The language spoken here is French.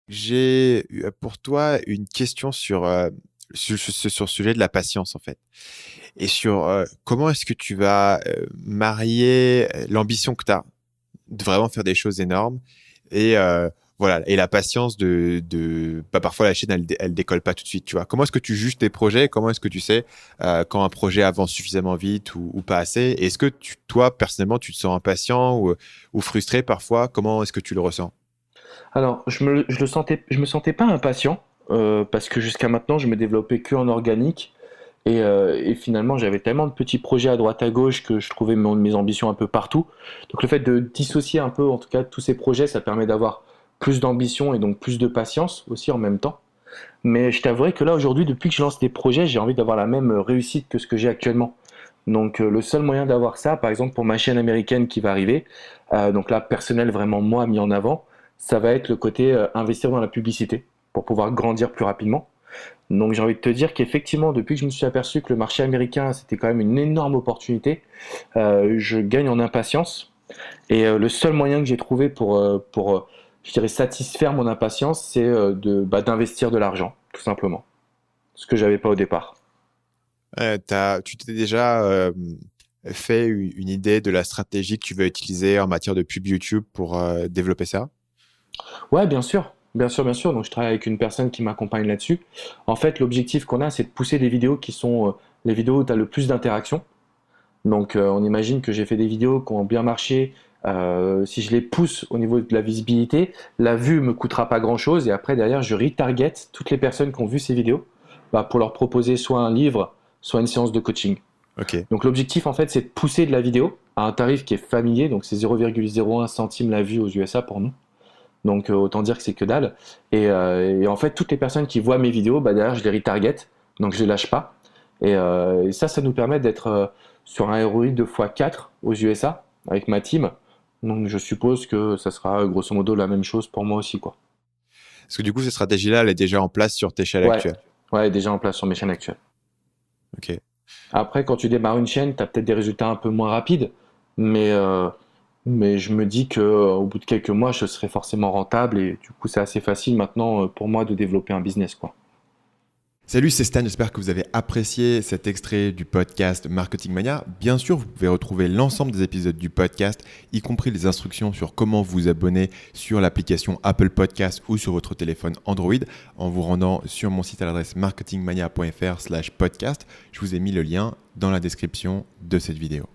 J'ai pour toi une question sur le sujet de la patience, en fait, et sur comment est-ce que tu vas marier l'ambition que tu as de vraiment faire des choses énormes et voilà, et la patience bah, parfois la chaîne elle décolle pas tout de suite, tu vois. Comment est-ce que tu juges tes projets? Comment est-ce que tu sais quand un projet avance suffisamment vite ou pas assez? Et est-ce que toi personnellement tu te sens impatient ou frustré parfois? Comment est-ce que tu le ressens? Alors, je me sentais pas impatient parce que jusqu'à maintenant, je me développais que en organique et finalement, j'avais tellement de petits projets à droite à gauche que je trouvais mes ambitions un peu partout. Donc, le fait de dissocier un peu, en tout cas, tous ces projets, ça permet d'avoir plus d'ambition et donc plus de patience aussi en même temps. Mais je t'avouerai que là, aujourd'hui, depuis que je lance des projets, j'ai envie d'avoir la même réussite que ce que j'ai actuellement. Donc, le seul moyen d'avoir ça, par exemple, pour ma chaîne américaine qui va arriver, donc là, personnel vraiment moi mis en avant, ça va être le côté investir dans la publicité pour pouvoir grandir plus rapidement. Donc, j'ai envie de te dire qu'effectivement, depuis que je me suis aperçu que le marché américain, c'était quand même une énorme opportunité, je gagne en impatience. Et le seul moyen que j'ai trouvé pour je dirais, satisfaire mon impatience, c'est d'investir de l'argent, tout simplement. Ce que j'avais pas au départ. Tu t'es déjà fait une idée de la stratégie que tu veux utiliser en matière de pub YouTube pour développer ça? Ouais, bien sûr. Bien sûr, bien sûr. Donc, je travaille avec une personne qui m'accompagne là-dessus. En fait, l'objectif qu'on a, c'est de pousser des vidéos qui sont les vidéos où tu as le plus d'interaction. Donc, on imagine que j'ai fait des vidéos qui ont bien marché. Si je les pousse au niveau de la visibilité, la vue me coûtera pas grand-chose. Et après, derrière, je retarget toutes les personnes qui ont vu ces vidéos bah, pour leur proposer soit un livre, soit une séance de coaching. Ok. Donc, l'objectif, en fait, c'est de pousser de la vidéo à un tarif qui est familier. Donc, c'est 0,01 centime la vue aux USA pour nous. Donc, autant dire que c'est que dalle. Et en fait, toutes les personnes qui voient mes vidéos, bah, derrière, je les retarget. Donc, je les lâche pas. Et ça nous permet d'être sur un ROI de x4 aux USA avec ma team. Donc je suppose que ça sera grosso modo la même chose pour moi aussi, quoi. Parce que du coup, cette stratégie-là, elle est déjà en place sur tes chaînes Ouais, actuelles. ouais, déjà en place sur mes chaînes actuelles. Ok. Après, quand tu démarres une chaîne, tu as peut-être des résultats un peu moins rapides, mais, euh, mais je me dis que au bout de quelques mois, je serai forcément rentable et du coup, c'est assez facile maintenant pour moi de développer un business, quoi. Salut, c'est Stan, j'espère que vous avez apprécié cet extrait du podcast Marketing Mania. Bien sûr, vous pouvez retrouver l'ensemble des épisodes du podcast, y compris les instructions sur comment vous abonner sur l'application Apple Podcast ou sur votre téléphone Android en vous rendant sur mon site à l'adresse marketingmania.fr/podcast. Je vous ai mis le lien dans la description de cette vidéo.